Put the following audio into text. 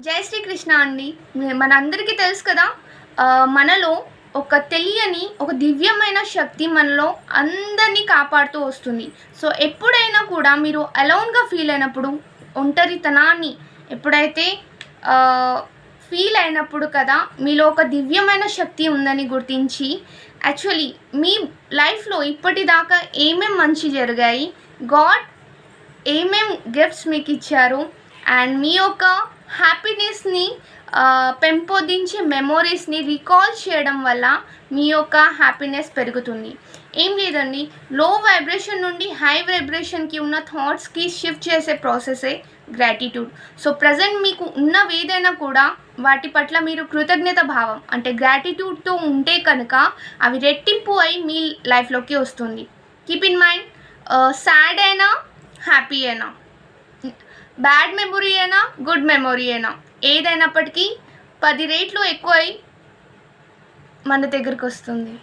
జై శ్రీకృష్ణ అండి. మనందరికీ తెలుసు కదా, మనలో ఒక తెలియని ఒక దివ్యమైన శక్తి మనలో అందరినీ కాపాడుతూ వస్తుంది. సో ఎప్పుడైనా కూడా మీరు అలోన్గా ఫీల్ అయినప్పుడు, ఒంటరితనాన్ని ఎప్పుడైతే ఫీల్ అయినప్పుడు కదా, మీలో ఒక దివ్యమైన శక్తి ఉందని గుర్తించి యాక్చువల్లీ మీ లైఫ్లో ఇప్పటిదాకా ఏమేం మంచి జరిగాయి, గాడ్ ఏమేం గిఫ్ట్స్ మీకు ఇచ్చారు, అండ్ మీ యొక్క హ్యాపీనెస్ని పెంపొందించే మెమోరీస్ని రీకాల్ చేయడం వల్ల మీ యొక్క హ్యాపీనెస్ పెరుగుతుంది. ఏం లేదండి, లో వైబ్రేషన్ నుండి హై వైబ్రేషన్కి ఉన్న థాట్స్కి షిఫ్ట్ చేసే ప్రాసెసే గ్రాటిట్యూడ్. సో ప్రజెంట్ మీకు ఉన్నవేదైనా కూడా వాటి పట్ల మీరు కృతజ్ఞత భావం అంటే గ్రాటిట్యూడ్తో ఉంటే కనుక అవి రెట్టింపు అయి మీ లైఫ్లోకి వస్తుంది. కీప్ ఇన్ మైండ్, సాడ్ అయినా హ్యాపీ అయినా, బ్యాడ్ మెమొరీ అయినా గుడ్ మెమొరీ అయినా, ఏదైనప్పటికీ 10 రెట్లు ఎక్కువై మన దగ్గరికి వస్తుంది.